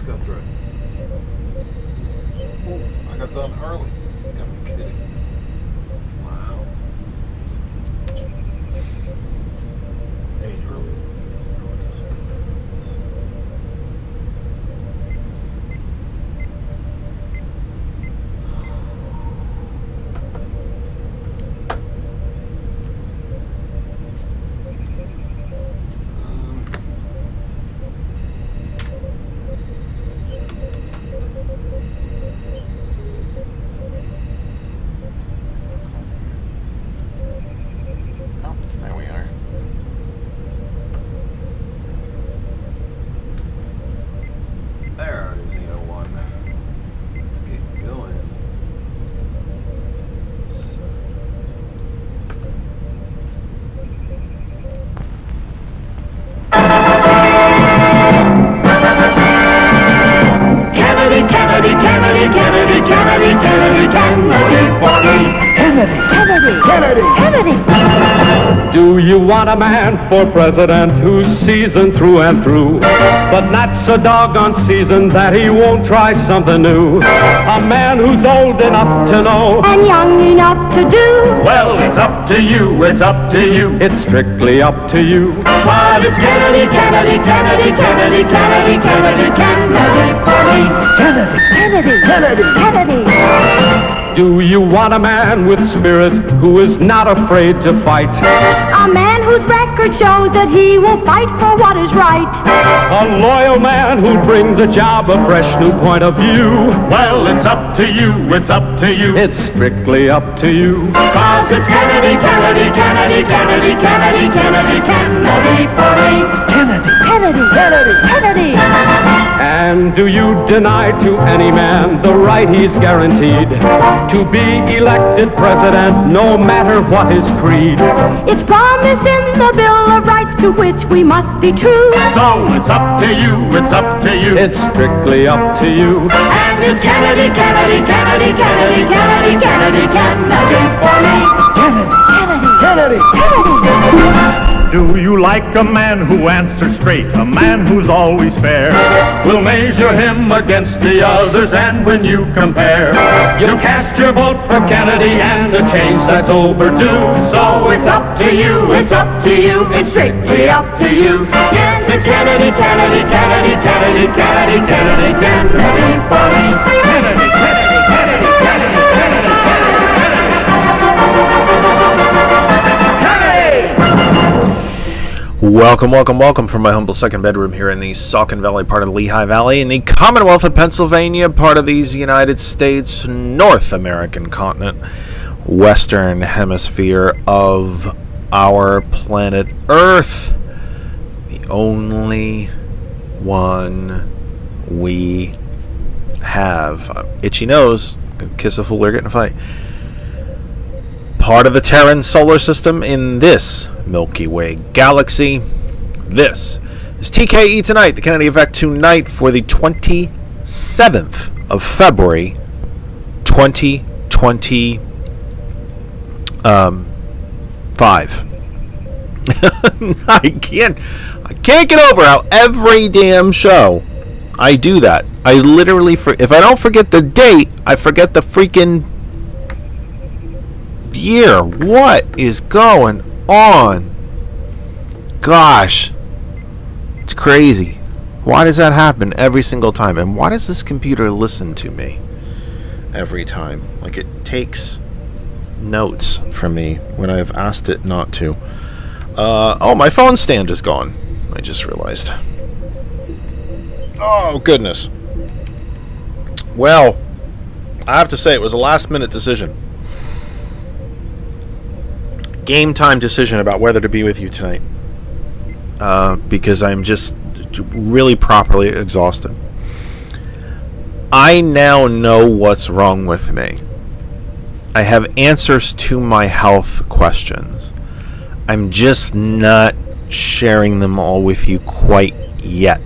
got through it. Oh, I got done early. You gotta be kidding. Wow. I mean, early. There it is, 801. Let's get going. Kennedy, Kennedy, Kennedy, Kennedy, Kennedy, Kennedy, Kennedy, Kennedy, Kennedy, Kennedy. Do you want a man for president who's seasoned through and through, but not so doggone seasoned that he won't try something new? A man who's old enough to know And young enough to do. well, it's up to you, it's up to you. It's strictly up to you. But it's Kennedy, Kennedy, Kennedy, Kennedy, Kennedy, Kennedy, Kennedy, for me. Kennedy, Kennedy, Kennedy, Kennedy. Do you want a man with spirit who is not afraid to fight? A man whose record shows that he will fight for what is right. A loyal man who'll bring the job a fresh new point of view? Well, it's up to you, it's up to you. It's strictly up to you. Cause it's Kennedy, Kennedy, Kennedy, Kennedy, Kennedy, Kennedy, Kennedy, for me. Kennedy, Kennedy, Kennedy, Kennedy. And do you deny to any man the right he's guaranteed to be elected president, no matter what his creed? It's promised in the Bill of Rights to which we must be true. So it's up to you, it's up to you. It's strictly up to you. And it's Kennedy, Kennedy, Kennedy, Kennedy, Kennedy, Kennedy, Kennedy, for me. Kennedy, Kennedy, Kennedy, Kennedy. Do you like a man who answers straight, a man who's always fair? We'll measure him against the others, and when you compare, you'll cast your vote for Kennedy and a change that's overdue. So it's up to you, it's up to you, it's strictly up to you. Yes, it's Kennedy, Kennedy, Kennedy, Kennedy, Kennedy, Kennedy, Kennedy, for me. Kennedy, Kennedy, Kennedy, Kennedy, Kennedy, Welcome from my humble second bedroom here in the Saucon Valley, part of the Lehigh Valley, in the Commonwealth of Pennsylvania, part of these United States, North American continent, Western Hemisphere of our planet Earth, the only one we have. Itchy nose, kiss a fool or get in a fight. Part of the Terran solar system in this Milky Way galaxy. This is TKE Tonight, the Kennedy Effect tonight for the 27th of February, 2025. I can't get over how every damn show I do that. I literally, if I don't forget the date, I forget the freaking year. What is going on? Gosh, it's crazy. Why does that happen every single time? And why does this computer listen to me every time? Like, it takes notes from me when I've asked it not to. Oh, my phone stand is gone. I just realized. Oh, goodness. Well, I have to say, it was a last-minute decision. Game time decision about whether to be with you tonight. Because I'm just really properly exhausted. I now know what's wrong with me. I have answers to my health questions. I'm just not sharing them all with you quite yet.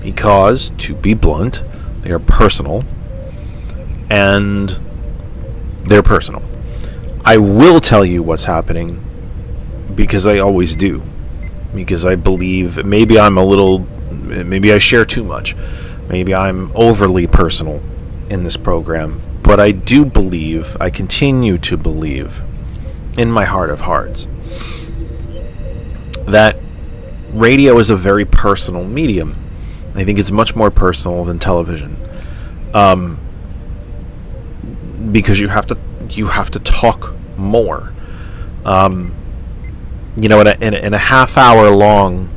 Because, to be blunt, they are personal. And they're personal. I will tell you what's happening, because I always do. Because I believe, maybe I share too much. Maybe I'm overly personal in this program, but I do believe, I continue to believe, in my heart of hearts, that radio is a very personal medium. I think it's much more personal than television, because you have to talk more. In a half-hour long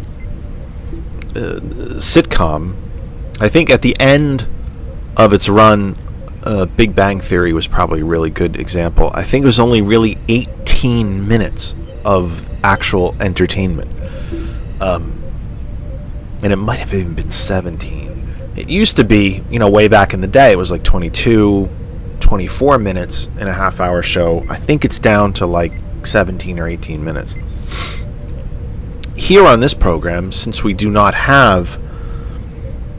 sitcom, I think at the end of its run, Big Bang Theory was probably a really good example. I think it was only really 18 minutes of actual entertainment. And it might have even been 17. It used to be, way back in the day, it was like 22, 24 minutes in a half-hour show. I think it's down to like 17 or 18 minutes. Here on this program, since we do not have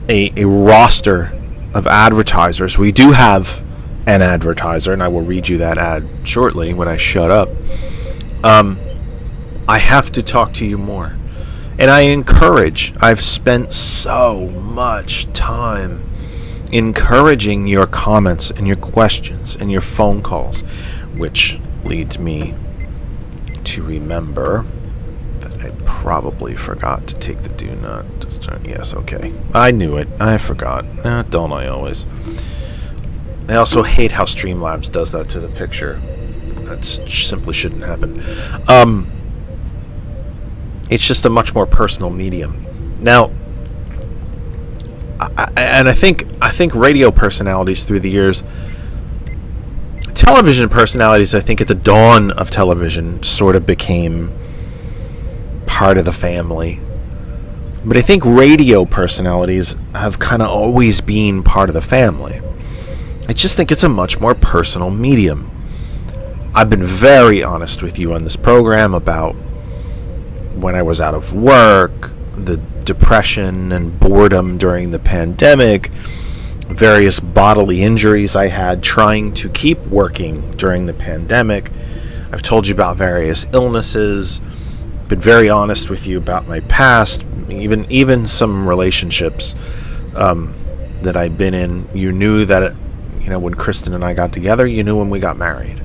a roster of advertisers, we do have an advertiser, and I will read you that ad shortly when I shut up. I have to talk to you more. And I've spent so much time encouraging your comments and your questions and your phone calls, which leads me to remember that I probably forgot to take the do not disturb. Yes, okay. I knew it. I forgot. Don't I always? I also hate how Streamlabs does that to the picture. That simply shouldn't happen. It's just a much more personal medium. Now, I think radio personalities through the years, television personalities, I think at the dawn of television sort of became part of the family. But I think radio personalities have kind of always been part of the family. I just think it's a much more personal medium. I've been very honest with you on this program about when I was out of work, the depression and boredom during the pandemic, various bodily injuries I had trying to keep working during the pandemic. I've told you about various illnesses, been very honest with you about my past, even some relationships that I've been in. You knew that, when Kristen and I got together, you knew when we got married.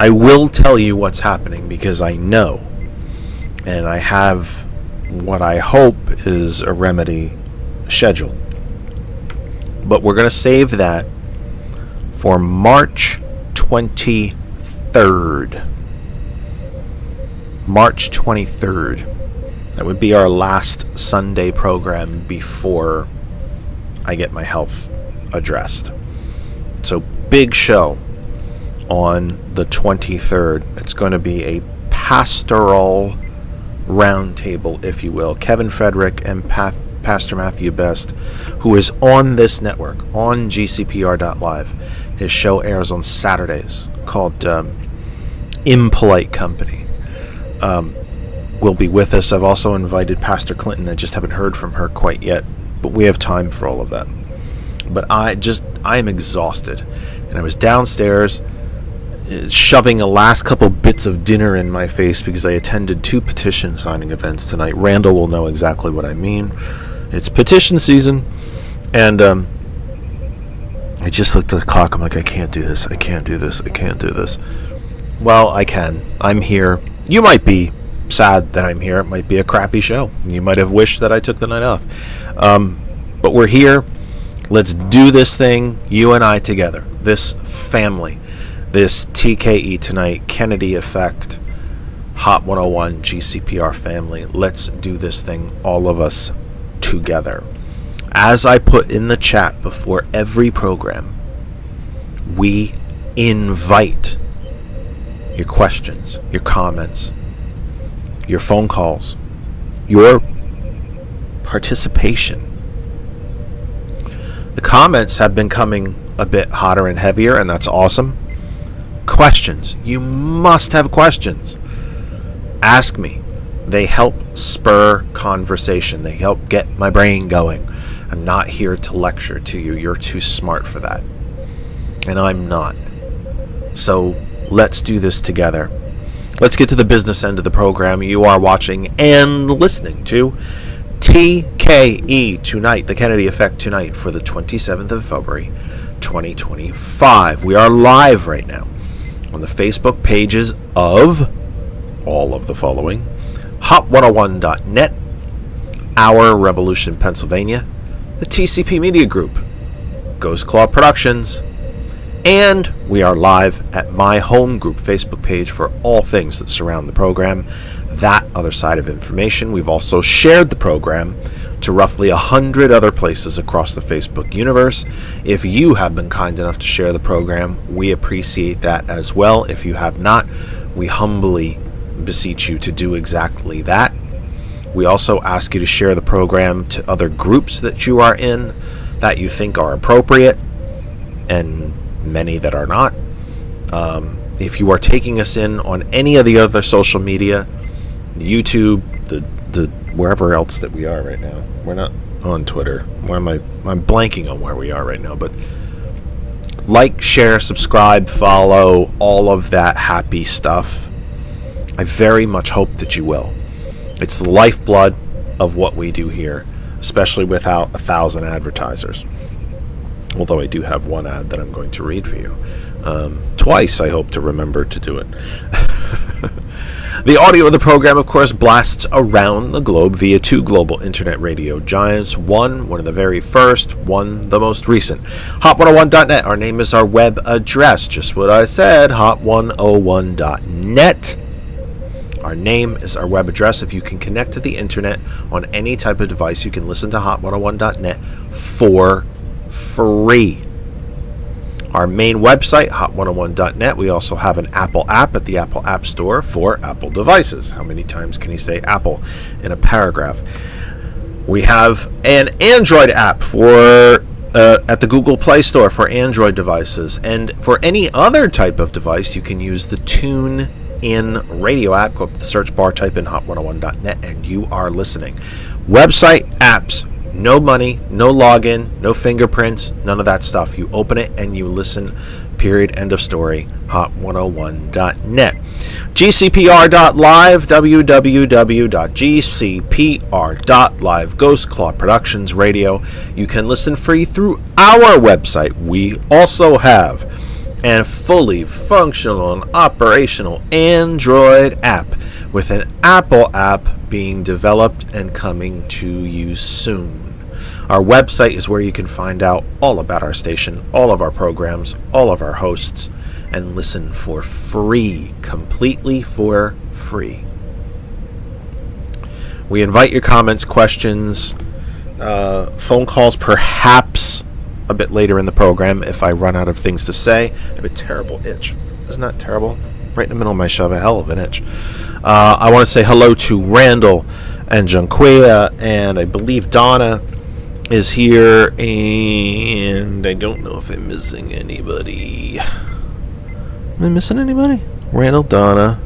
I will tell you what's happening because I know, and I have what I hope is a remedy scheduled. But we're going to save that for March 23rd. March 23rd. That would be our last Sunday program before I get my health addressed. So, big show on the 23rd. It's going to be a pastoral roundtable, if you will. Kevin Frederick and Pastor Matthew Best, who is on this network, on GCPR.live. His show airs on Saturdays, called Impolite Company. Will be with us. I've also invited Pastor Clinton. I just haven't heard from her quite yet, but we have time for all of that. But I am exhausted, and I was downstairs shoving the last couple bits of dinner in my face because I attended 2 petition signing events tonight. Randall will know exactly what I mean. It's petition season, and I just looked at the clock. I'm like, I can't do this. I can't do this. I can't do this. Well, I can. I'm here. You might be sad that I'm here. It might be a crappy show. You might have wished that I took the night off. But we're here. Let's do this thing, you and I together. This family. This TKE tonight, Kennedy Effect, Hot 101, GCPR family. Let's do this thing, all of us together. As I put in the chat before every program, we invite your questions, your comments, your phone calls, your participation. The comments have been coming a bit hotter and heavier, and that's awesome. Questions. You must have questions. Ask me. They help spur conversation. They help get my brain going. I'm not here to lecture to you. You're too smart for that. And I'm not. So let's do this together. Let's get to the business end of the program you are watching and listening to TKE tonight, the Kennedy Effect tonight for the 27th of February, 2025. We are live right now on the Facebook pages of all of the following: Hot101.net, Our Revolution Pennsylvania, the TCP Media Group, Ghost Claw Productions, and we are live at my home group Facebook page for all things that surround the program. That other side of information. We've also shared the program to roughly 100 other places across the Facebook universe. If you have been kind enough to share the program, we appreciate that as well. If you have not, we humbly beseech you to do exactly that. We also ask you to share the program to other groups that you are in that you think are appropriate, and many that are not. If you are taking us in on any of the other social media, YouTube, the wherever else that we are right now. We're not on Twitter. I'm blanking on where we are right now, but like, share, subscribe, follow, all of that happy stuff. I very much hope that you will. It's the lifeblood of what we do here, especially without 1,000 advertisers. Although I do have one ad that I'm going to read for you. Twice I hope to remember to do it. The audio of the program, of course, blasts around the globe via two global internet radio giants. One of the very first, one the most recent. Hot101.net, our name is our web address. Just what I said, hot101.net. Our name is our web address. If you can connect to the internet on any type of device, you can listen to hot101.net for free. Our main website, hot101.net. We also have an Apple app at the Apple App Store for Apple devices. How many times can you say Apple in a paragraph? We have an Android app for at the Google Play Store for Android devices. And for any other type of device, you can use the TuneIn radio app. Go up to the search bar, type in hot101.net, and you are listening. Website, apps. No money, no login, no fingerprints, none of that stuff. You open it and you listen, period, end of story. Hot101.net. GCPR.live, www.gcpr.live, Ghost Claw Productions Radio. You can listen free through our website. We also have a fully functional and operational Android app with an Apple app being developed and coming to you soon. Our website is where you can find out all about our station, all of our programs, all of our hosts, and listen for free, completely for free. We invite your comments, questions, phone calls, perhaps a bit later in the program if I run out of things to say. I have a terrible itch. Isn't that terrible? Right in the middle of my shove, a hell of an itch. I want to say hello to Randall and Junquea, and I believe Donna is here, and I don't know if I'm missing anybody. Am I missing anybody? Randall, Donna,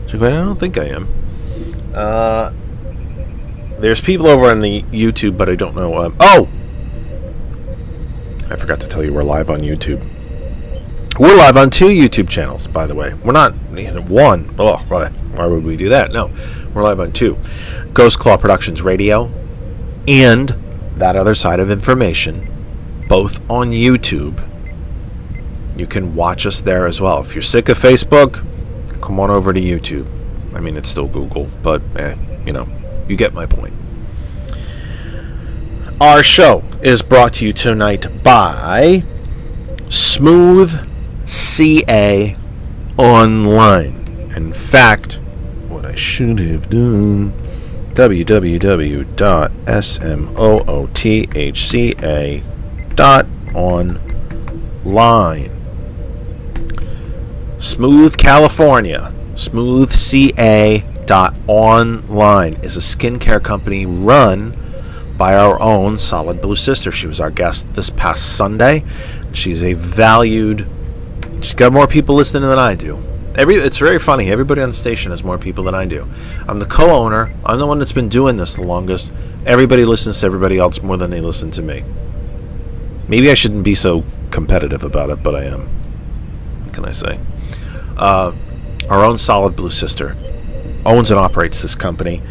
Junquea, I don't think I am. There's people over on the YouTube, but I don't know. Oh! I forgot to tell you we're live on YouTube. We're live on 2 YouTube channels, by the way. We're not one. Oh, why would we do that? No, we're live on 2. Ghost Claw Productions Radio and That Other Side of Information, both on YouTube. You can watch us there as well. If you're sick of Facebook, come on over to YouTube. I mean, it's still Google, but, you get my point. Our show is brought to you tonight by Smooth CA Online. In fact, what I should have done, www.smoothca.online. Smooth California, smoothca.online is a skincare company run by our own Solid Blue Sister. She was our guest this past Sunday. She's a valued... She's got more people listening than I do. It's very funny. Everybody on the station has more people than I do. I'm the co-owner. I'm the one that's been doing this the longest. Everybody listens to everybody else more than they listen to me. Maybe I shouldn't be so competitive about it, but I am. What can I say? Our own Solid Blue Sister owns and operates this company.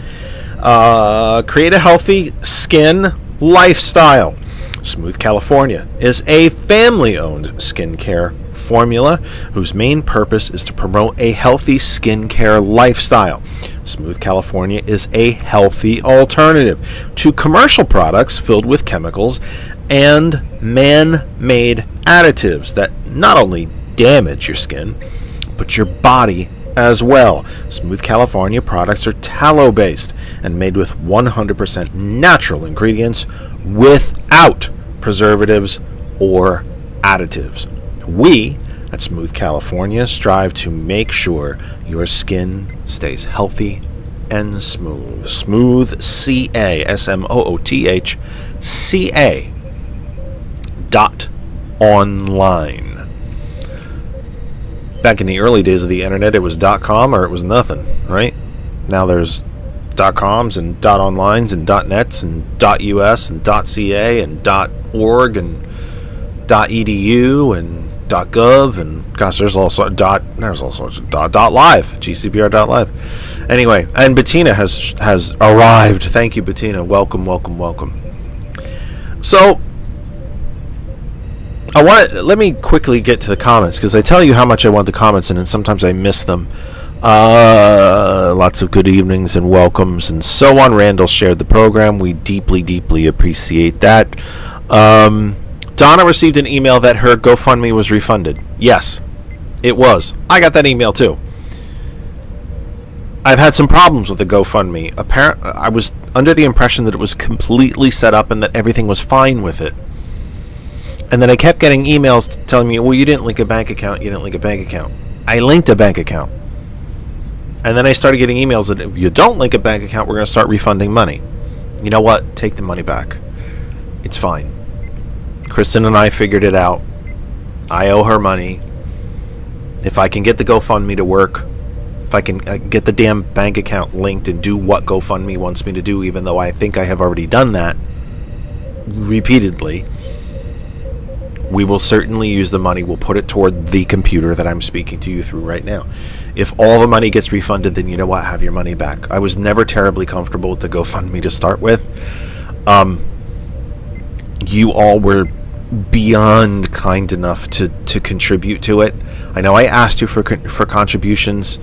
Create a healthy skin lifestyle. Smooth California is a family-owned skincare formula whose main purpose is to promote a healthy skincare lifestyle. Smooth California is a healthy alternative to commercial products filled with chemicals and man-made additives that not only damage your skin, but your body as well. Smooth California products are tallow-based and made with 100% natural ingredients without preservatives or additives. We at Smooth California strive to make sure your skin stays healthy and smooth. Smooth CA, SMOOTH CA .online. Back in the early days of the internet, it was .com or it was nothing, right? Now there's .coms and .onlines and .nets and .us and .ca and .org and .edu and .gov and gosh, there's all sorts of .live, GCPR.live. Anyway, and Bettina has arrived. Thank you, Bettina. Welcome. So let me quickly get to the comments, because I tell you how much I want the comments, and then sometimes I miss them. Lots of good evenings and welcomes and so on. Randall shared the program. We deeply appreciate that. Donna received an email that her GoFundMe was refunded. Yes, it was. I got that email too. I've had some problems with the GoFundMe. I was under the impression that it was completely set up and that everything was fine with it. And then I kept getting emails telling me, well, you didn't link a bank account. I linked a bank account. And then I started getting emails that if you don't link a bank account, we're going to start refunding money. You know what? Take the money back. It's fine. Kristen and I figured it out. I owe her money. If I can get the GoFundMe to work, if I can get the damn bank account linked and do what GoFundMe wants me to do, even though I think I have already done that repeatedly, we will certainly use the money. We'll put it toward the computer that I'm speaking to you through right now. If all the money gets refunded, then you know what? Have your money back. I was never terribly comfortable with the GoFundMe to start with. You all were beyond kind enough to contribute to it. I know I asked you for contributions.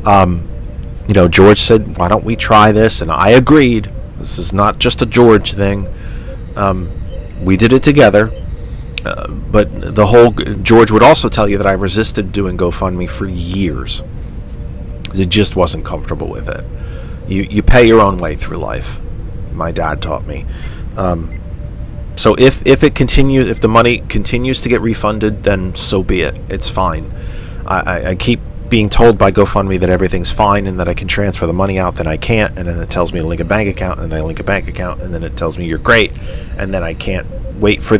George said, why don't we try this? And I agreed. This is not just a George thing. We did it together. But George would also tell you that I resisted doing GoFundMe for years. It just wasn't comfortable with it. You pay your own way through life. My dad taught me. So if the money continues to get refunded, then so be it. It's fine. I keep being told by GoFundMe that everything's fine and that I can transfer the money out, then I can't, and then it tells me to link a bank account, and then I link a bank account, and then it tells me you're great, and then I can't wait for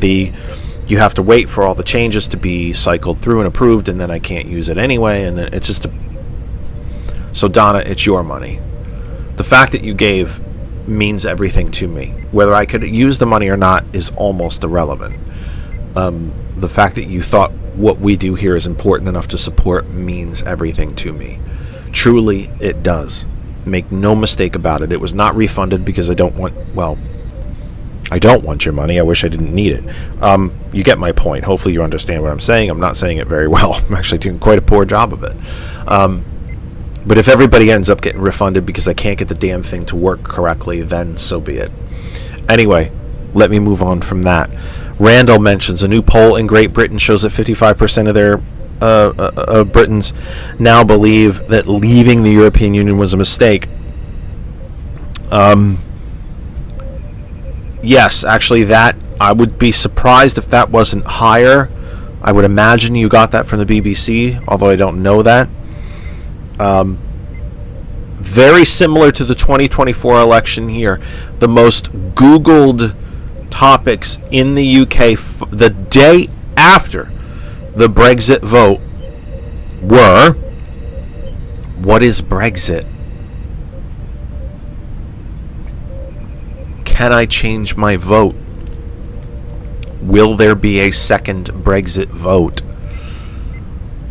you have to wait for all the changes to be cycled through and approved, and then I can't use it anyway, and then it's just So Donna, it's your money. The fact that you gave means everything to me. Whether I could use the money or not is almost irrelevant. The fact that you thought what we do here is important enough to support means everything to me. Truly, it does. Make no mistake about it. It was not refunded because I don't want your money. I wish I didn't need it. You get my point. Hopefully you understand what I'm saying. I'm not saying it very well. I'm actually doing quite a poor job of it. But if everybody ends up getting refunded because I can't get the damn thing to work correctly, then so be it. Anyway, let me move on from that. Randall mentions a new poll in Great Britain shows that 55% of their Britons now believe that leaving the European Union was a mistake. Yes, actually, that I would be surprised if that wasn't higher. I would imagine you got that from the BBC, although I don't know that. Very similar to the 2024 election here. The most Googled topics in the UK the day after the Brexit vote were, what is Brexit? Can I change my vote? Will there be a second Brexit vote?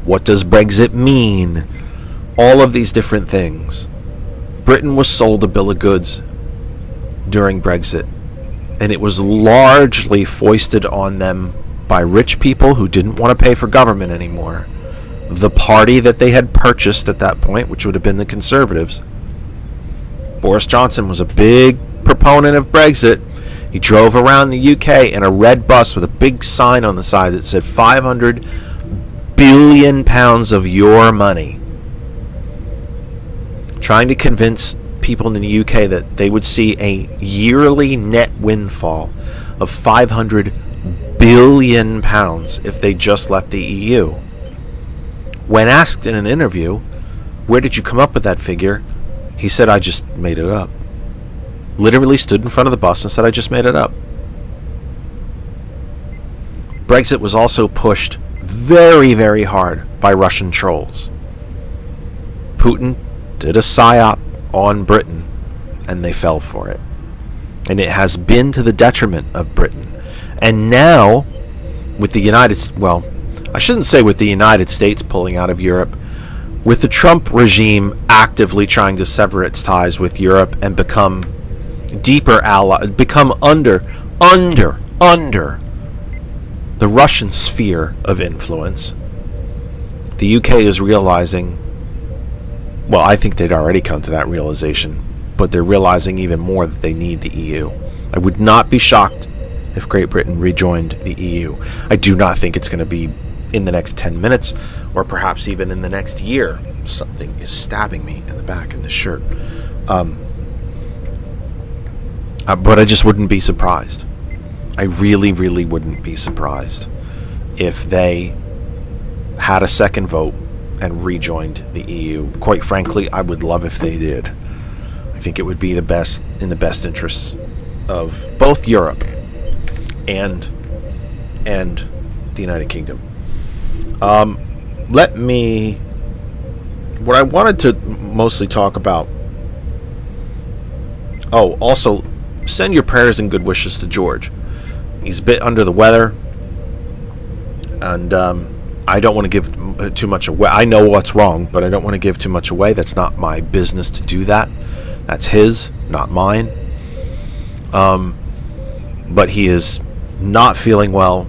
What does Brexit mean? All of these different things. Britain was sold a bill of goods during Brexit, and it was largely foisted on them by rich people who didn't want to pay for government anymore. The party that they had purchased at that point, which would have been the Conservatives. Boris Johnson was a big proponent of Brexit. He drove around the UK in a red bus with a big sign on the side that said 500 billion pounds of your money, trying to convince people in the UK that they would see a yearly net windfall of 500 billion pounds if they just left the EU. When asked in an interview, where did you come up with that figure? He said, I just made it up. Literally stood in front of the bus and said, I just made it up. Brexit was also pushed very, very hard by Russian trolls. Putin did a psyop on Britain, and they fell for it. And it has been to the detriment of Britain. And now, with the I shouldn't say with the United States pulling out of Europe, with the Trump regime actively trying to sever its ties with Europe and become deeper ally, become under the Russian sphere of influence, the UK is realizing, well, I think they'd already come to that realization, but they're realizing even more that they need the EU. I would not be shocked if Great Britain rejoined the EU. I do not think it's going to be in the next 10 minutes, or perhaps even in the next year. Something is stabbing me in the back in the shirt. But I just wouldn't be surprised. I really, really wouldn't be surprised if they had a second vote and rejoined the EU. Quite frankly, I would love if they did. I think it would be in the best interests of both Europe and the United Kingdom. What I wanted to mostly talk about. Oh, also, send your prayers and good wishes to George. He's a bit under the weather, and I don't want to give too much away. I know what's wrong, but I don't want to give too much away. That's not my business to do that. That's his, not mine. But he is not feeling well,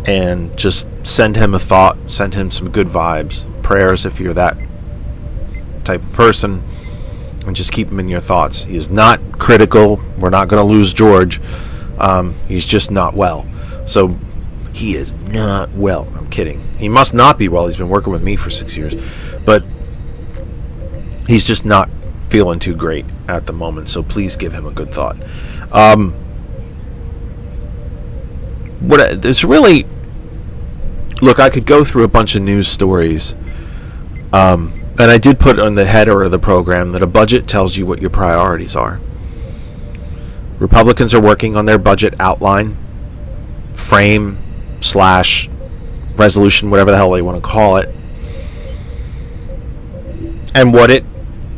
and just send him a thought, send him some good vibes, prayers if you're that type of person, and just keep him in your thoughts. He is not critical. We're not going to lose George. He's just not well. So he is not well. I'm kidding. He must not be well. He's been working with me for 6 years, but he's just not feeling too great at the moment. So please give him a good thought. There's really, look, I could go through a bunch of news stories. And I did put on the header of the program that a budget tells you what your priorities are. Republicans are working on their budget outline, frame / resolution, whatever the hell they want to call it. And what it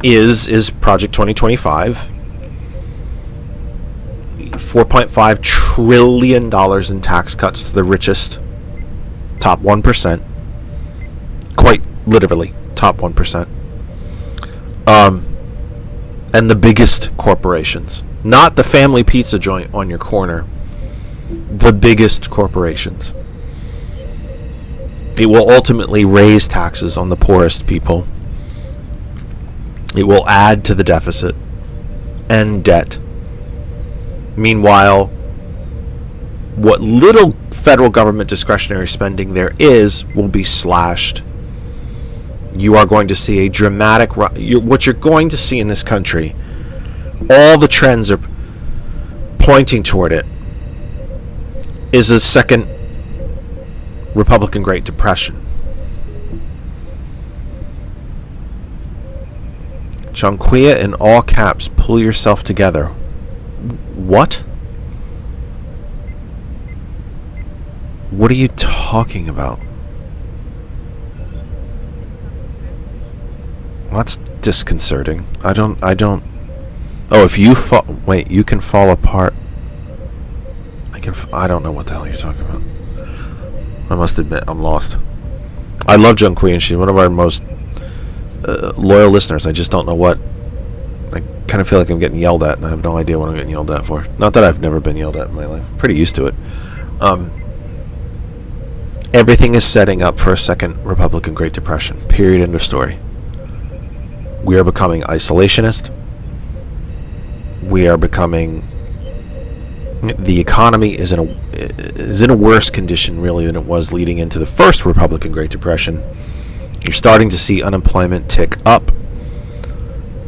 is Project 2025. $4.5 trillion in tax cuts to the richest top 1%. Quite literally, top 1%. And the biggest corporations. Not the family pizza joint on your corner. The biggest corporations. It will ultimately raise taxes on the poorest people. It will add to the deficit and debt. Meanwhile, what little federal government discretionary spending there is will be slashed. You are going to see a dramatic... what you're going to see in this country, all the trends are pointing toward it, is a second Republican Great Depression. Jonquilla in all caps, pull yourself together. What? What are you talking about? That's disconcerting. I don't... Oh, if you fall... Wait, you can fall apart. I don't know what the hell you're talking about. I must admit, I'm lost. I love Joan Queen. She's one of our most loyal listeners. I just don't know what I kind of feel like I'm getting yelled at, and I have no idea what I'm getting yelled at for. Not that I've never been yelled at in my life. Pretty used to it. Everything is setting up for a second Republican Great Depression. Period. End of story. We are becoming isolationist. We are becoming... The economy is in a worse condition, really, than it was leading into the first Republican Great Depression. You're starting to see unemployment tick up.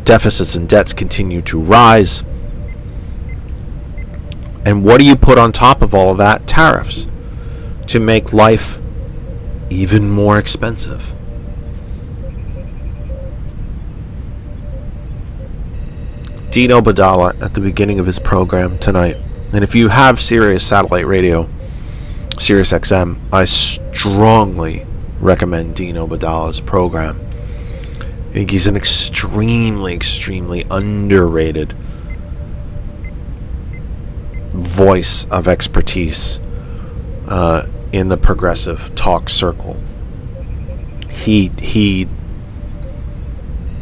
Deficits and debts continue to rise. And what do you put on top of all of that? Tariffs. To make life even more expensive. Dino Badala at the beginning of his program tonight. And if you have Sirius satellite radio, Sirius XM, I strongly recommend Dino Badala's program. I think he's an extremely, extremely underrated voice of expertise in the progressive talk circle. He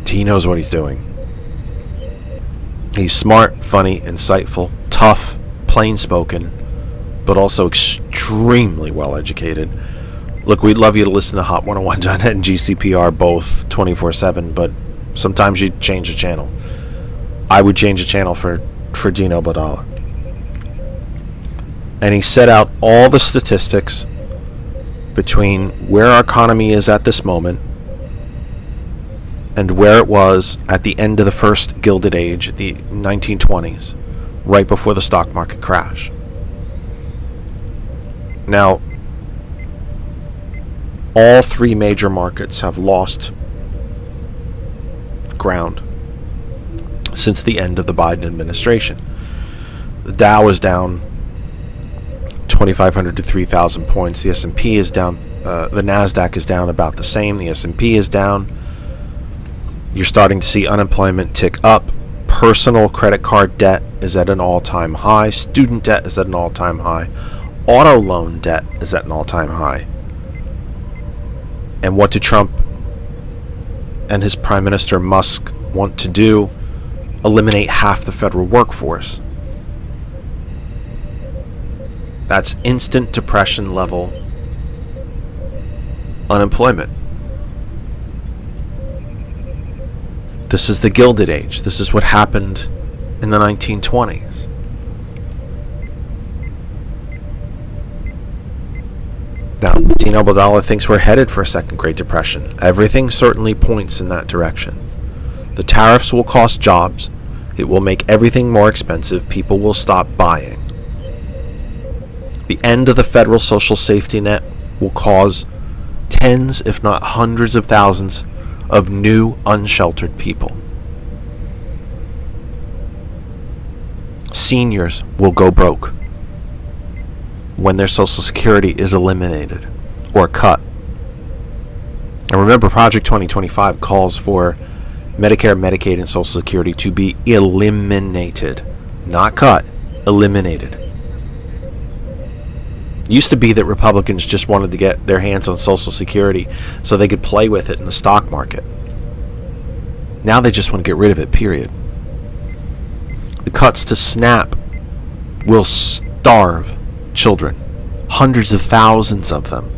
knows what he's doing. He's smart, funny, insightful, tough, plain-spoken, but also extremely well-educated. Look, we'd love you to listen to Hot 101.net and GCPR both 24/7, but sometimes you change the channel. I would change the channel for Dino Badala. And he set out all the statistics between where our economy is at this moment and where it was at the end of the first Gilded Age, the 1920s, right before the stock market crash. Now, all three major markets have lost ground since the end of the Biden administration. The Dow is down 2,500 to 3,000 points. The S&P is down. The NASDAQ is down about the same. The S&P is down. You're starting to see unemployment tick up. Personal credit card debt is at an all-time high. Student debt is at an all-time high. Auto loan debt is at an all-time high. And what do Trump and his Prime Minister Musk want to do? Eliminate half the federal workforce. That's instant depression level unemployment. This is the Gilded Age. This is what happened in the 1920s. Now, Dino Badala thinks we're headed for a second Great Depression. Everything certainly points in that direction. The tariffs will cost jobs. It will make everything more expensive. People will stop buying. The end of the federal social safety net will cause tens, if not hundreds of thousands of new unsheltered people. Seniors will go broke when their Social Security is eliminated or cut. And remember, Project 2025 calls for Medicare, Medicaid, and Social Security to be eliminated. Not cut, eliminated. It used to be that Republicans just wanted to get their hands on Social Security so they could play with it in the stock market. Now they just want to get rid of it, period. The cuts to SNAP will starve children, hundreds of thousands of them.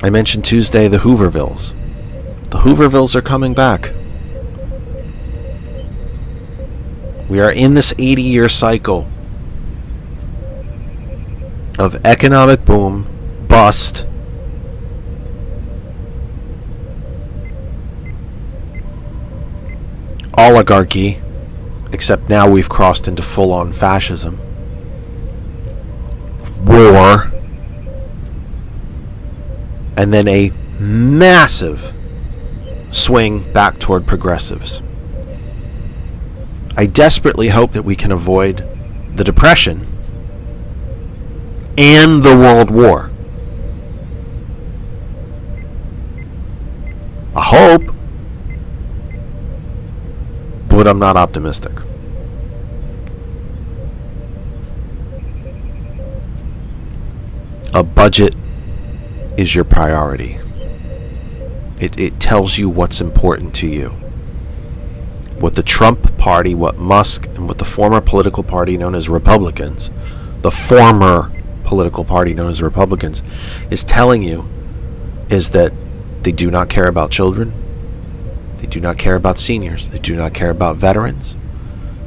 I mentioned Tuesday the Hoovervilles. The Hoovervilles are coming back. We are in this 80-year cycle of economic boom, bust, oligarchy, except now we've crossed into full-on fascism, war, and then a massive swing back toward progressives. I desperately hope that we can avoid the Depression and the World War. I hope, but I'm not optimistic. A budget is your priority. It tells you what's important to you. What the Trump party, what Musk, and what the former political party known as Republicans, the former political party known as Republicans, is telling you is that they do not care about children. They do not care about seniors. They do not care about veterans.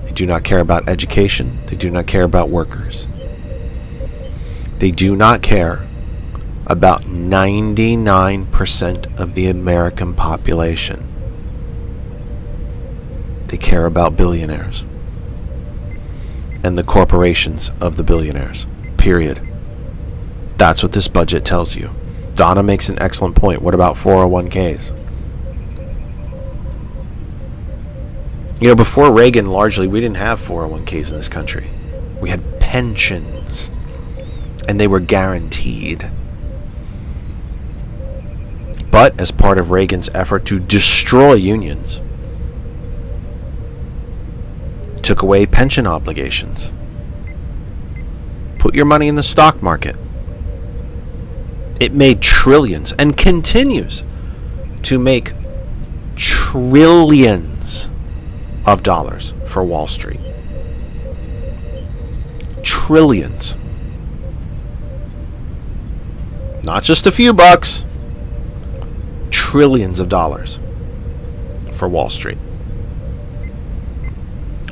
They do not care about education. They do not care about workers. They do not care about 99% of the American population. They care about billionaires and the corporations of the billionaires. Period. That's what this budget tells you. Donna makes an excellent point. What about 401ks? You know, before Reagan, largely, we didn't have 401ks in this country. We had pensions, and they were guaranteed. But as part of Reagan's effort to destroy unions, took away pension obligations. Put your money in the stock market. It made trillions and continues to make trillions of dollars for Wall Street. Trillions. Not just a few bucks. Trillions of dollars for Wall Street.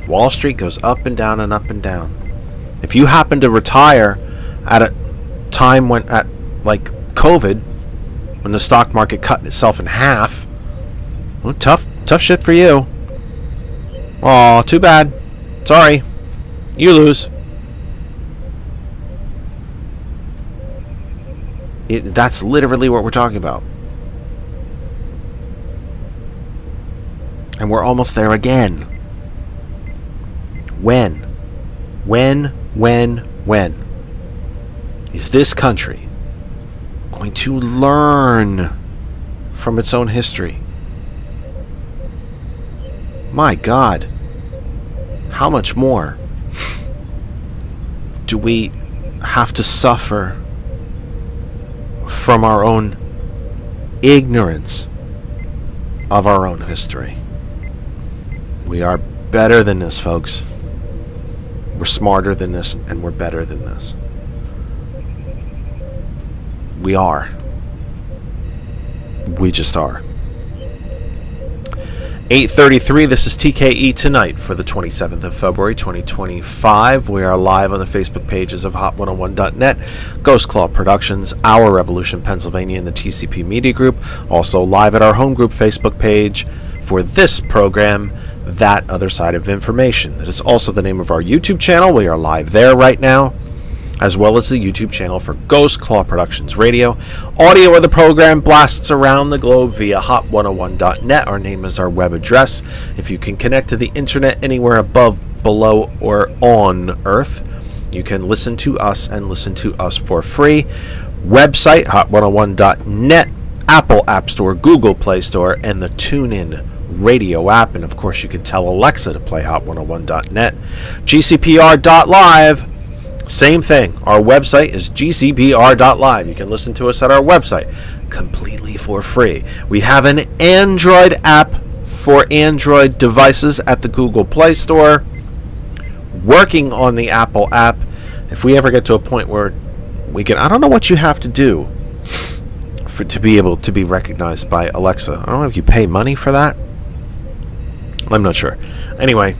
Wall Street goes up and down and up and down. If you happen to retire at a time when, at like COVID, when the stock market cut itself in half, well, tough shit for you. Aw, too bad. Sorry. You lose. That's literally what we're talking about. And we're almost there again. When is this country going to learn from its own history? My God, how much more do we have to suffer from our own ignorance of our own history? We are better than this, folks. We're smarter than this, and we're better than this. We are. We just are. 8:33, this is TKE Tonight for the 27th of February, 2025. We are live on the Facebook pages of Hot101.net, Ghost Claw Productions, Our Revolution Pennsylvania, and the TCP Media Group. Also live at our home group Facebook page for this program, That Other Side of Information. That is also the name of our YouTube channel. We are live there right now, as well as the YouTube channel for Ghost Claw Productions Radio. Audio of the program blasts around the globe via hot101.net. Our name is our web address. If you can connect to the internet anywhere above, below, or on Earth, you can listen to us and listen to us for free. Website, hot101.net, Apple App Store, Google Play Store, and the TuneIn Radio app. And of course, you can tell Alexa to play hot101.net. GCPR.live. Same thing. Our website is gcpr.live. You can listen to us at our website completely for free. We have an Android app for Android devices at the Google Play Store. Working on the Apple app. If we ever get to a point where we can, I don't know what you have to do to be able to be recognized by Alexa. I don't know if you pay money for that. I'm not sure. Anyway,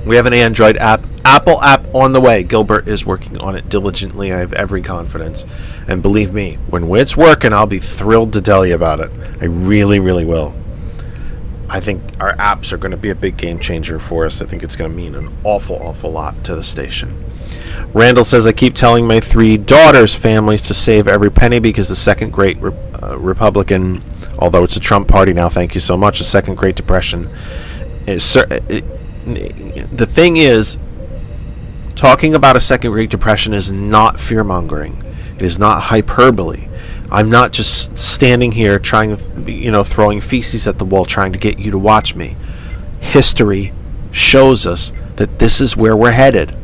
we have an Android app. Apple app on the way. Gilbert is working on it diligently. I have every confidence. And believe me, when it's working, I'll be thrilled to tell you about it. I really, really will. I think our apps are going to be a big game changer for us. I think it's going to mean an awful, awful lot to the station. Randall says, I keep telling my 3 daughters' families to save every penny because the second great Republican, although it's a Trump party now, thank you so much, the second Great Depression is... The thing is, talking about a second Great Depression is not fear-mongering. It is not hyperbole. I'm not just standing here trying to, throwing feces at the wall trying to get you to watch me. History shows us that this is where we're headed.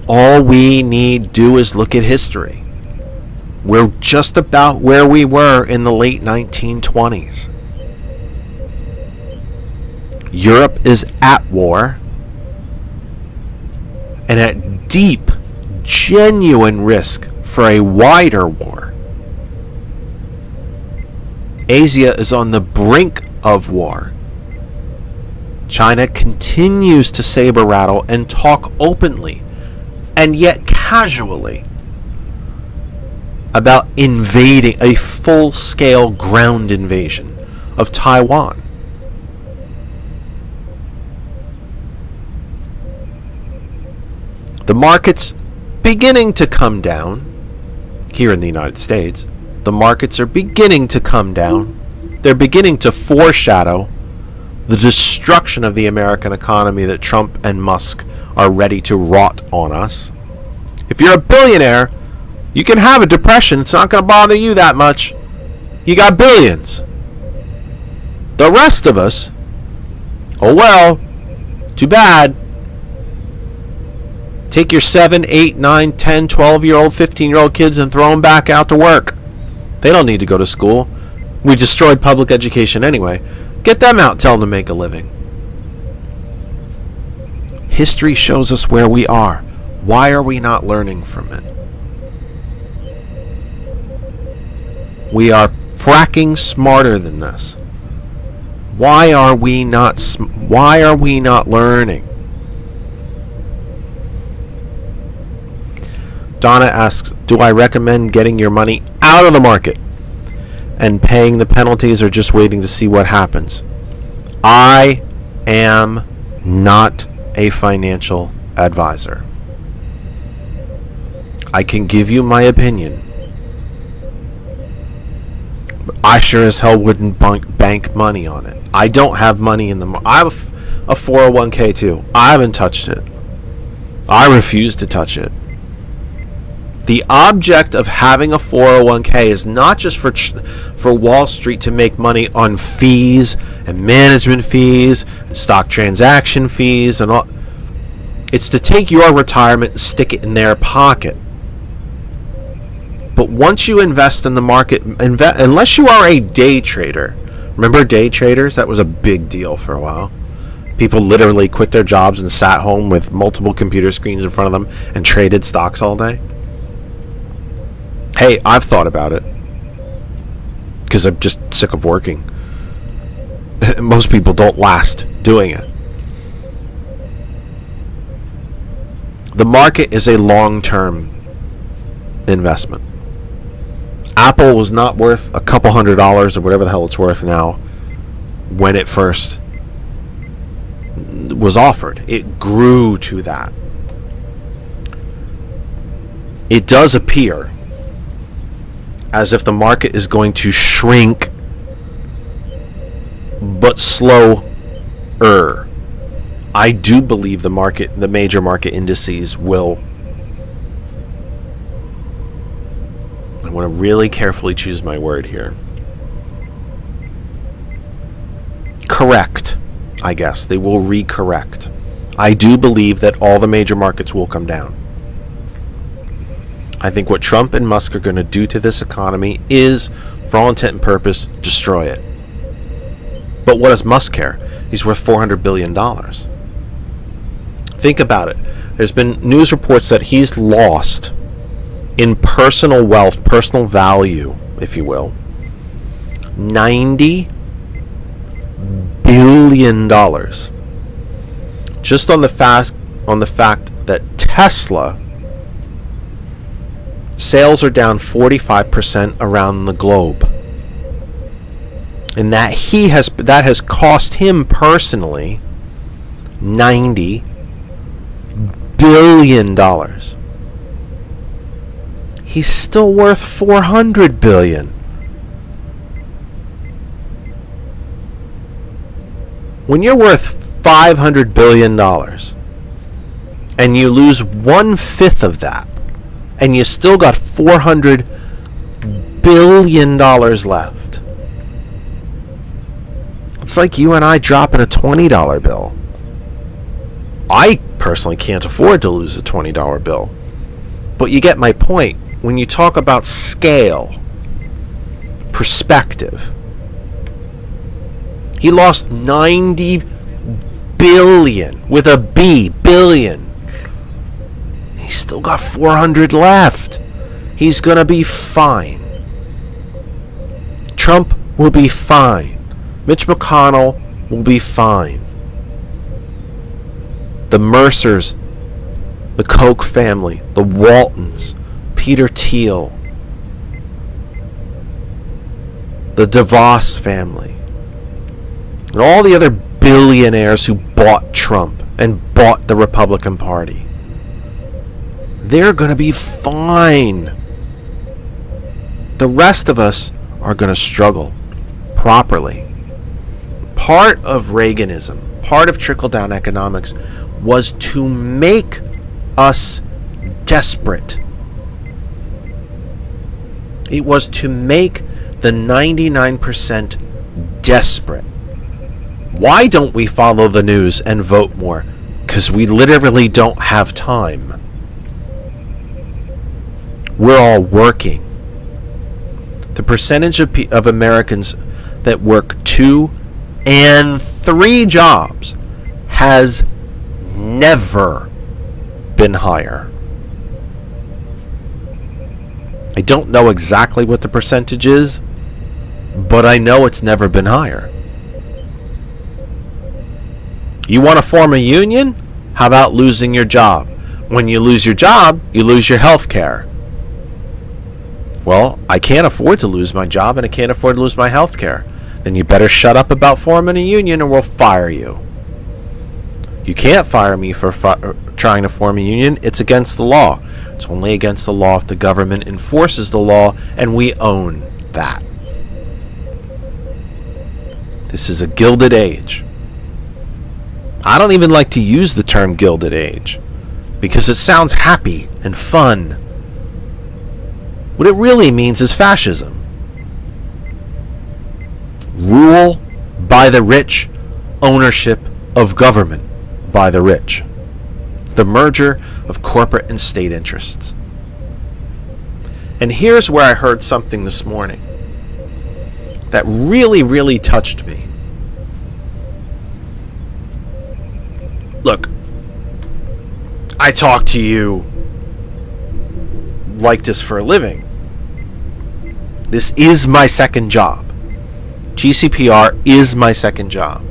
All we need do is look at history. We're just about where we were in the late 1920s. Europe is at war and at deep, genuine risk for a wider war. Asia is on the brink of war. China continues to saber rattle and talk openly and yet casually about invading a full-scale ground invasion of Taiwan. The market's beginning to come down here in the United States. The markets are beginning to come down. They're beginning to foreshadow the destruction of the American economy that Trump and Musk are ready to rot on us. If you're a billionaire, you can have a depression. It's not going to bother you that much. You got billions. The rest of us, oh well, too bad. Take your 7, 8, 9, 10, 12-year-old, 15-year-old kids and throw them back out to work. They don't need to go to school. We destroyed public education anyway. Get them out, tell them to make a living. History shows us where we are. Why are we not learning from it? We are fracking smarter than this. Why are we not learning? Donna asks, do I recommend getting your money out of the market and paying the penalties or just waiting to see what happens? I am not a financial advisor. I can give you my opinion. But I sure as hell wouldn't bank money on it. I don't have money in the market. I have a 401k too. I haven't touched it. I refuse to touch it. The object of having a 401k is not just for Wall Street to make money on fees and management fees and stock transaction fees and all. It's to take your retirement and stick it in their pocket. But once you invest in the market, unless you are a day trader, remember day traders? That was a big deal for a while. People literally quit their jobs and sat home with multiple computer screens in front of them and traded stocks all day. Hey, I've thought about it because I'm just sick of working. Most people don't last doing it. The market is a long-term investment. Apple was not worth a couple $100 or whatever the hell it's worth now when it first was offered. It grew to that. It does appear as if the market is going to shrink, but slower. I do believe the major market indices will. I want to really carefully choose my word here. Correct, I guess. They will recorrect. I do believe that all the major markets will come down. I think what Trump and Musk are going to do to this economy is, for all intent and purpose, destroy it. But what does Musk care? He's worth $400 billion. Think about it. There's been news reports that he's lost in personal wealth, personal value, if you will, $90 billion. Just on the fact that Tesla sales are down 45% around the globe. And that has cost him personally $90 billion. He's still worth $400 billion. When you're worth $500 billion and you lose 1/5 of that, and you still got $400 billion left. It's like you and I dropping a $20 bill. I personally can't afford to lose a $20 bill. But you get my point. when you talk about scale, perspective, he lost 90 billion with a B, billion. He's still got 400 left. He's going to be fine. Trump will be fine. Mitch McConnell will be fine. The Mercers, the Koch family, the Waltons, Peter Thiel, the DeVos family, and all the other billionaires who bought Trump and bought the Republican Party. They're going to be fine. The rest of us are going to struggle properly. Part of Reaganism, part of trickle-down economics, was to make us desperate. It was to make the 99% desperate. Why don't we follow the news and vote more? Because we literally don't have time. We're all working. The percentage of Americans that work 2 and 3 jobs has never been higher. I don't know exactly what the percentage is, but I know it's never been higher. You want to form a union? How about losing your job? When you lose your job, you lose your health care. Well, I can't afford to lose my job and I can't afford to lose my health care. Then you better shut up about forming a union or we'll fire you. You can't fire me for trying to form a union. It's against the law. It's only against the law if the government enforces the law, and we own that. This is a gilded age. I don't even like to use the term gilded age because it sounds happy and fun. What it really means is fascism. Rule by the rich, ownership of government by the rich. The merger of corporate and state interests. And here's where I heard something this morning that really, really touched me. Look, I talk to you like this for a living. This is my second job. GCPR is my second job.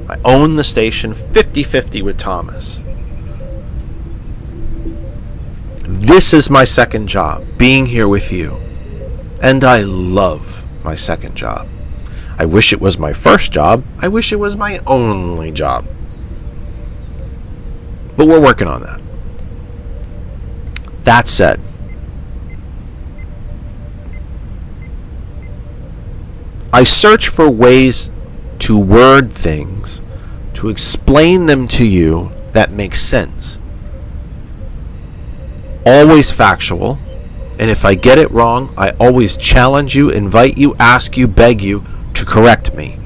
I own the station 50-50 with Thomas. This is my second job, being here with you. And I love my second job. I wish it was my first job. I wish it was my only job. But we're working on that. That said, I search for ways to word things, to explain them to you that make sense. Always factual, and if I get it wrong, I always challenge you, invite you, ask you, beg you to correct me.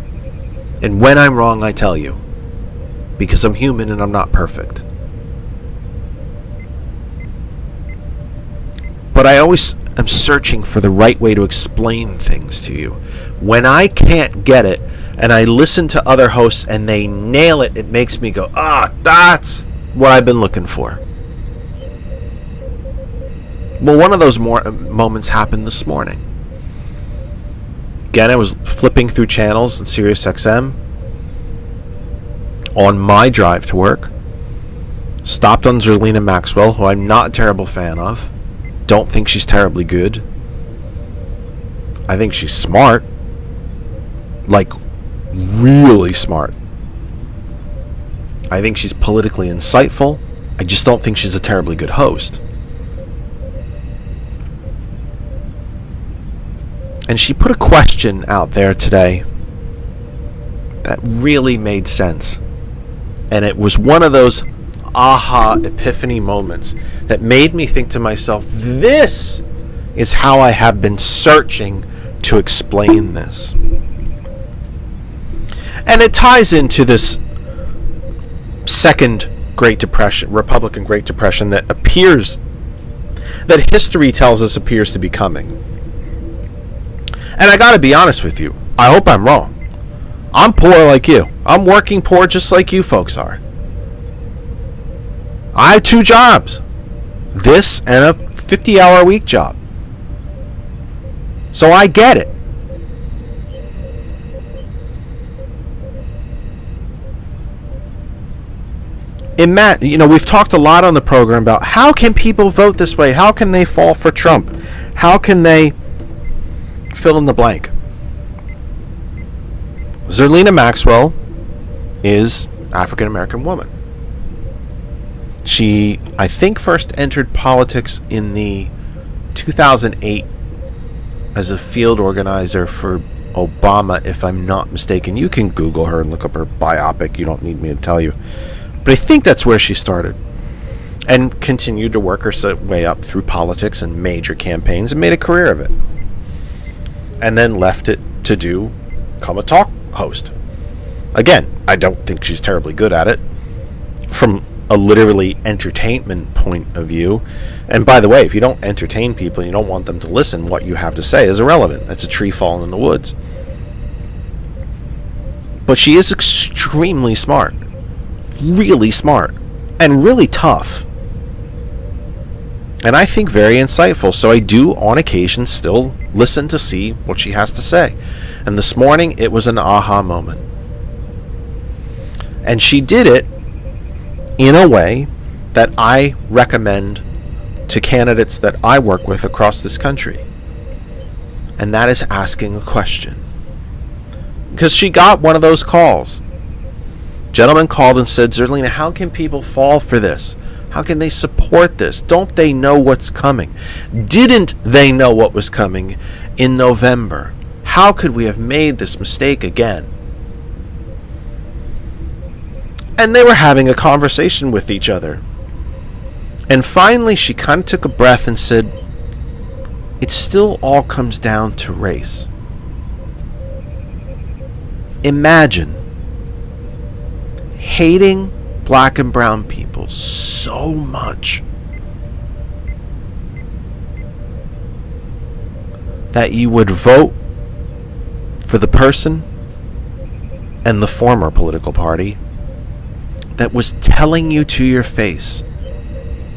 And when I'm wrong, I tell you, because I'm human and I'm not perfect. But I always am searching for the right way to explain things to you. When I can't get it, and I listen to other hosts and they nail it, it makes me go, that's what I've been looking for. Well, one of those moments happened this morning. Again, I was flipping through channels in SiriusXM on my drive to work. Stopped on Zerlina Maxwell, who I'm not a terrible fan of. Don't think she's terribly good. I think she's smart. Like, really smart. I think she's politically insightful. I just don't think she's a terribly good host. And she put a question out there today that really made sense. And it was one of those aha epiphany moments that made me think to myself, this is how I have been searching to explain this. And it ties into this second Great Depression, Republican Great Depression, that appears that history tells us appears to be coming. And I gotta be honest with you, I hope I'm wrong. I'm poor like you. I'm working poor just like you folks are. I have 2 jobs. This and a 50-hour-a-week job. So I get it. We've talked a lot on the program about how can people vote this way? How can they fall for Trump? How can they fill in the blank? Zerlina Maxwell is African-American woman. She, I think, first entered politics in the 2008 as a field organizer for Obama, if I'm not mistaken. You can Google her and look up her biopic. You don't need me to tell you. But I think that's where she started. And continued to work her way up through politics and major campaigns and made a career of it. And then left it to become a talk host. Again, I don't think she's terribly good at it from a literally entertainment point of view. And by the way, if you don't entertain people, you don't want them to listen, what you have to say is irrelevant. That's a tree falling in the woods. But she is extremely smart. Really smart. And really tough. And I think very insightful. So I do, on occasion, still listen to see what she has to say. And this morning, it was an aha moment. And she did it in a way that I recommend to candidates that I work with across this country. And that is asking a question. Because she got one of those calls. Gentleman called and said, Zerlina, how can people fall for this? How can they support this? Don't they know what's coming? Didn't they know what was coming in November? How could we have made this mistake again? And they were having a conversation with each other. And finally, she kind of took a breath and said, it still all comes down to race. Imagine hating black and brown people so much that you would vote for the person and the former political party that was telling you to your face,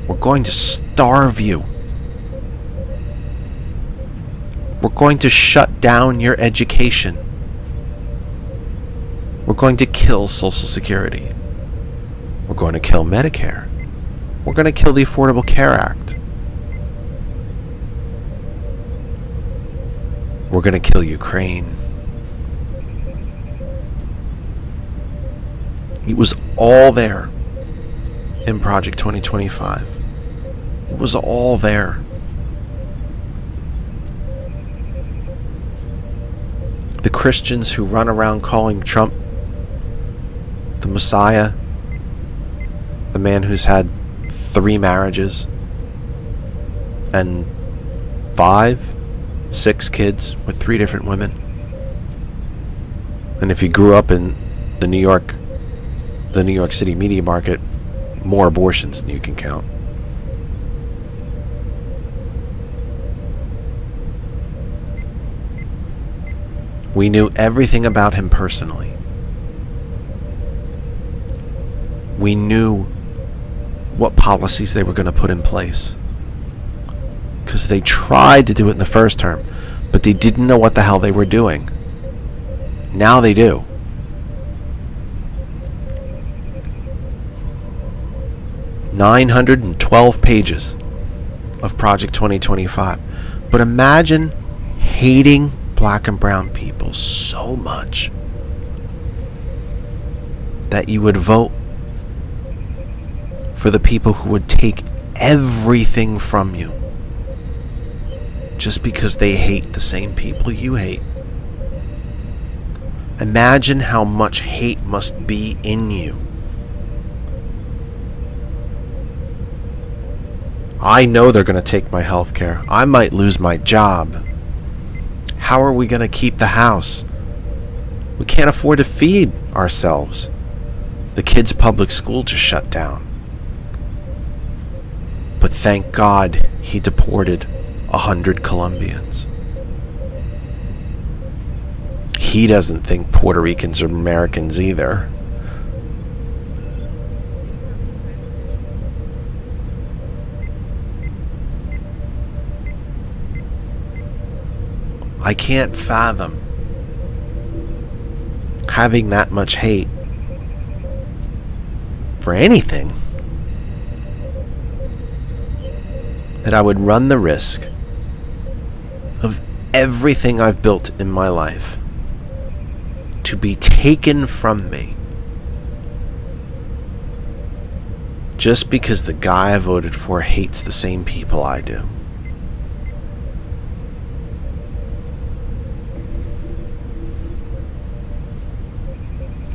we're going to starve you. We're going to shut down your education. We're going to kill Social Security. We're going to kill Medicare. We're going to kill the Affordable Care Act. We're going to kill Ukraine. It was all there in Project 2025. It was all there. The Christians who run around calling Trump the Messiah, the man who's had 3 marriages and 5, 6 kids with 3 different women. And if you grew up in the New York City media market, more abortions than you can count. We knew everything about him personally. We knew what policies they were going to put in place. Because they tried to do it in the first term, but they didn't know what the hell they were doing. Now they do. $912 pages of Project 2025. But imagine hating black and brown people so much that you would vote for the people who would take everything from you just because they hate the same people you hate. Imagine how much hate must be in you. I know they're going to take my health care. I might lose my job. How are we going to keep the house? We can't afford to feed ourselves. The kids' public school just shut down. But thank God he deported 100 Colombians. He doesn't think Puerto Ricans are Americans either. I can't fathom having that much hate for anything, that I would run the risk of everything I've built in my life to be taken from me just because the guy I voted for hates the same people I do.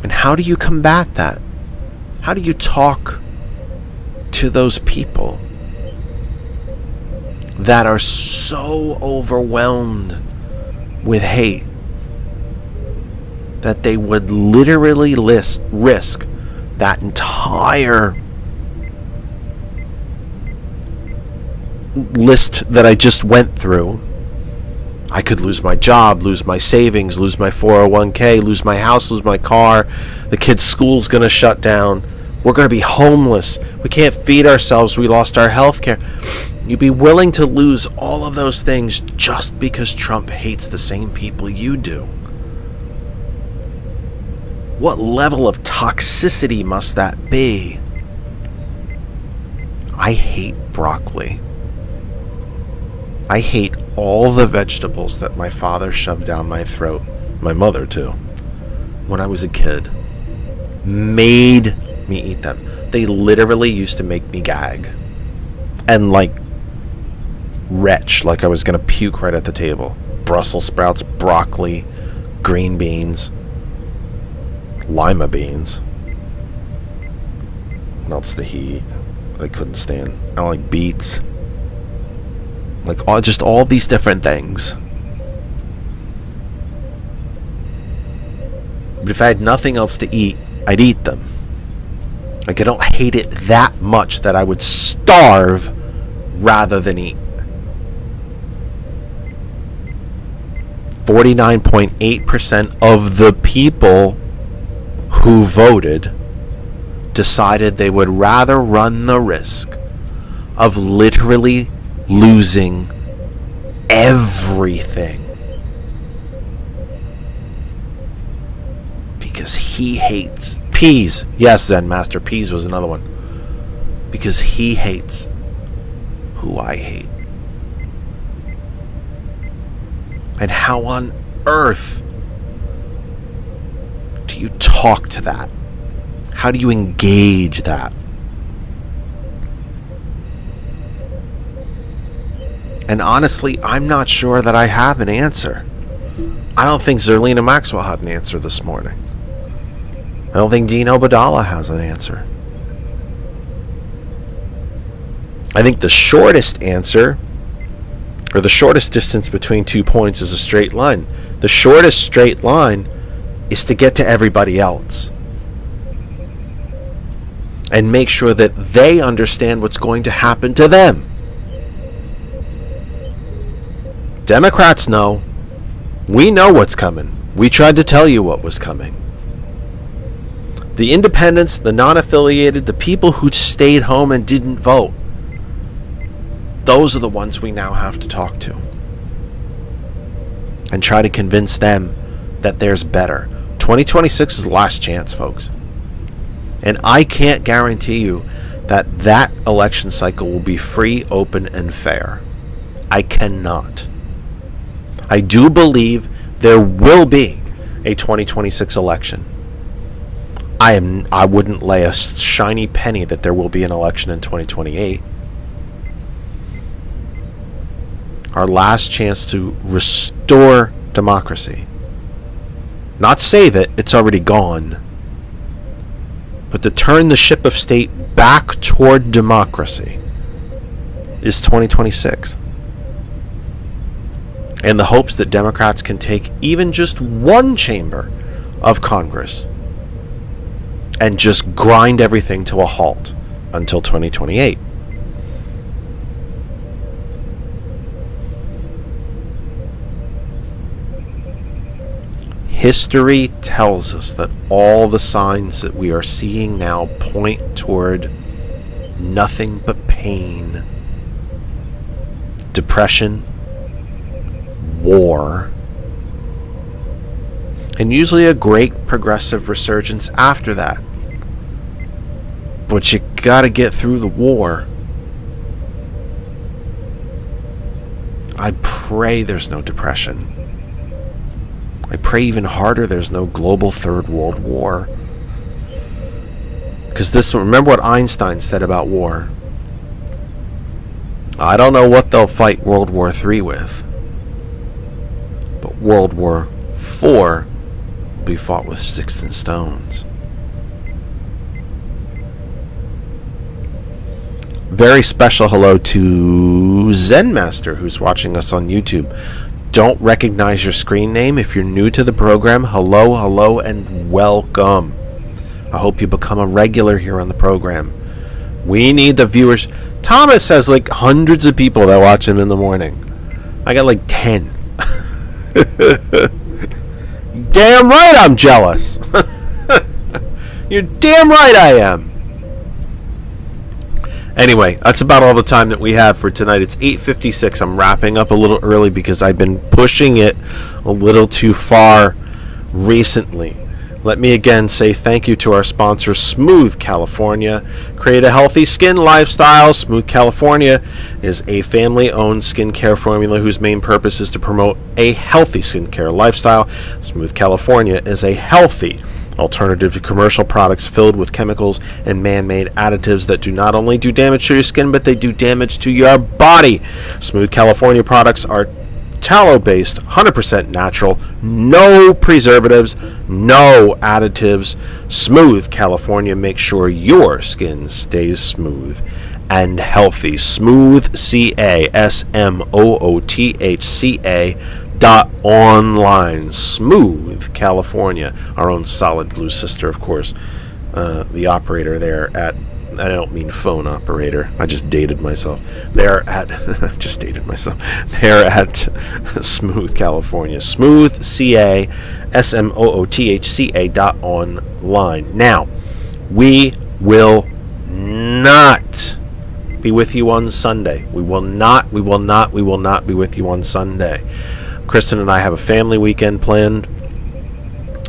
And how do you combat that? How do you talk to those people that are so overwhelmed with hate that they would literally risk that entire list that I just went through? I could lose my job, lose my savings, lose my 401k, lose my house, lose my car. The kids' school's going to shut down. We're going to be homeless. We can't feed ourselves. We lost our health care. You'd be willing to lose all of those things just because Trump hates the same people you do. What level of toxicity must that be? I hate broccoli. I hate all the vegetables that my father shoved down my throat, my mother too, when I was a kid. Made me eat them. They literally used to make me gag and retch, like I was gonna puke right at the table. Brussels sprouts, broccoli, green beans, lima beans. What else did he eat? I couldn't stand. I don't like beets. Just all these different things. But if I had nothing else to eat, I'd eat them. I don't hate it that much that I would starve rather than eat. 49.8% of the people who voted decided they would rather run the risk of literally losing everything because he hates peas. Yes, Zen Master, peas was another one. Because he hates who I hate. And how on earth do you talk to that? How do you engage that? And honestly, I'm not sure that I have an answer. I don't think Zerlina Maxwell had an answer this morning. I don't think Dean Obadala has an answer. I think the shortest answer, or the shortest distance between 2 points, is a straight line. The shortest straight line is to get to everybody else and make sure that they understand what's going to happen to them. Democrats know. We know what's coming. We tried to tell you what was coming. The independents, the non-affiliated, the people who stayed home and didn't vote, those are the ones we now have to talk to and try to convince them that there's better. 2026 is the last chance, folks. And I can't guarantee you that that election cycle will be free, open, and fair. I cannot. I do believe there will be a 2026 election. I wouldn't lay a shiny penny that there will be an election in 2028. Our last chance to restore democracy. Not save it, it's already gone. But to turn the ship of state back toward democracy is 2026. In the hopes that Democrats can take even just one chamber of Congress and just grind everything to a halt until 2028. History tells us that all the signs that we are seeing now point toward nothing but pain, depression, war, and usually a great progressive resurgence after that. But you gotta get through the war. I pray there's no depression. I pray even harder there's no global third world war. Because remember what Einstein said about war. I don't know what they'll fight World War III with, but World War IV will be fought with sticks and stones. Very special hello to Zen Master, who's watching us on YouTube. Don't recognize your screen name. If you're new to the program, hello, and welcome. I hope you become a regular here on the program. We need the viewers. Thomas has like hundreds of people that watch him in the morning. I got like 10. Damn right I'm jealous. You're damn right I am. Anyway, that's about all the time that we have for tonight. It's 8:56. I'm wrapping up a little early because I've been pushing it a little too far recently. Let me again say thank you to our sponsor, Smooth California. Create a healthy skin lifestyle. Smooth California is a family-owned skincare formula whose main purpose is to promote a healthy skincare lifestyle. Smooth California is a healthy alternative to commercial products filled with chemicals and man-made additives that do not only do damage to your skin, but they do damage to your body. Smooth California products are tallow-based, 100% natural, no preservatives, no additives. Smooth California makes sure your skin stays smooth and healthy. Smooth CA, SMOOTHCA.online. Smooth California, our own Solid Blue sister, of course. The operator there at, I don't mean phone operator, I just dated myself. They're at Smooth California. Smooth CA, SMOOTHCA.online. Now, we will not be with you on Sunday. We will not be with you on Sunday. Kristen and I have a family weekend planned.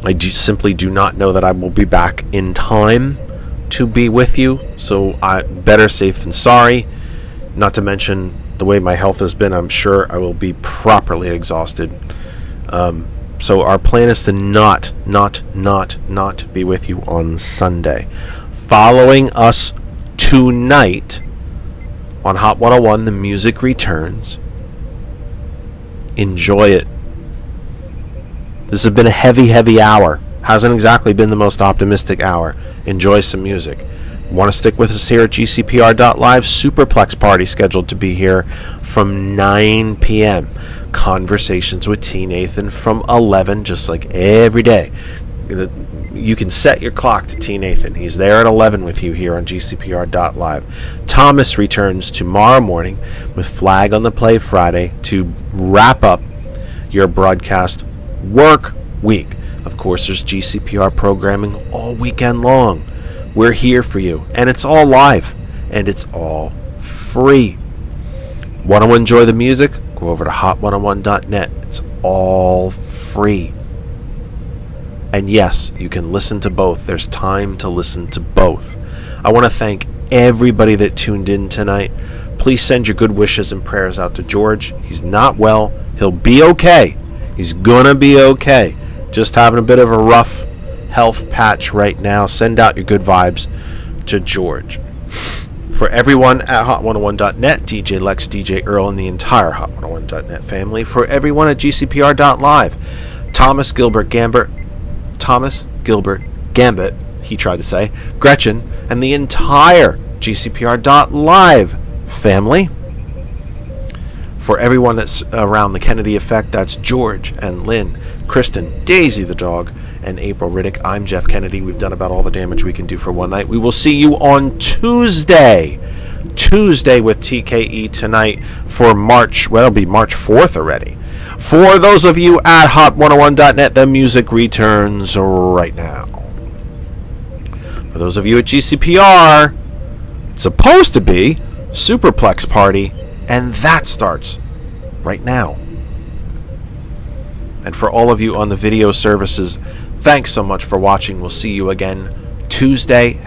I simply do not know that I will be back in time to be with you, so better safe than sorry. Not to mention the way my health has been, I'm sure I will be properly exhausted. So our plan is to not be with you on Sunday. Following us tonight on Hot 101, the music returns. Enjoy it. This has been a heavy hour. Hasn't exactly been the most optimistic hour. Enjoy some music. Want to stick with us here at GCPR.live? Superplex party scheduled to be here from 9 p.m. Conversations with T. Nathan from 11, just like every day. You can set your clock to T. Nathan. He's there at 11 with you here on GCPR.live. Thomas returns tomorrow morning with Flag on the Play Friday to wrap up your broadcast work week. Of course, there's GCPR programming all weekend long. We're here for you, and it's all live, and it's all free. Want to enjoy the music? Go over to hot101.net. It's all free. And yes, you can listen to both. There's time to listen to both. I want to thank everybody that tuned in tonight. Please send your good wishes and prayers out to George. He's not well. He'll be okay. He's gonna be okay. Just having a bit of a rough health patch right now. Send out your good vibes to George. For everyone at hot101.net, DJ Lex, DJ Earl, and the entire hot101.net family. For everyone at GCPR.live, Thomas Gilbert Gambit, he tried to say, Gretchen, and the entire GCPR.live family. For everyone that's around the Kennedy Effect, that's George and Lynn, Kristen, Daisy the dog, and April Riddick. I'm Jeff Kennedy. We've done about all the damage we can do for one night. We will see you on Tuesday. Tuesday with TKE tonight for March. Well, it'll be March 4th already. For those of you at hot101.net, the music returns right now. For those of you at GCPR, it's supposed to be Superplex Party, and that starts right now. And for all of you on the video services, thanks so much for watching. We'll see you again Tuesday.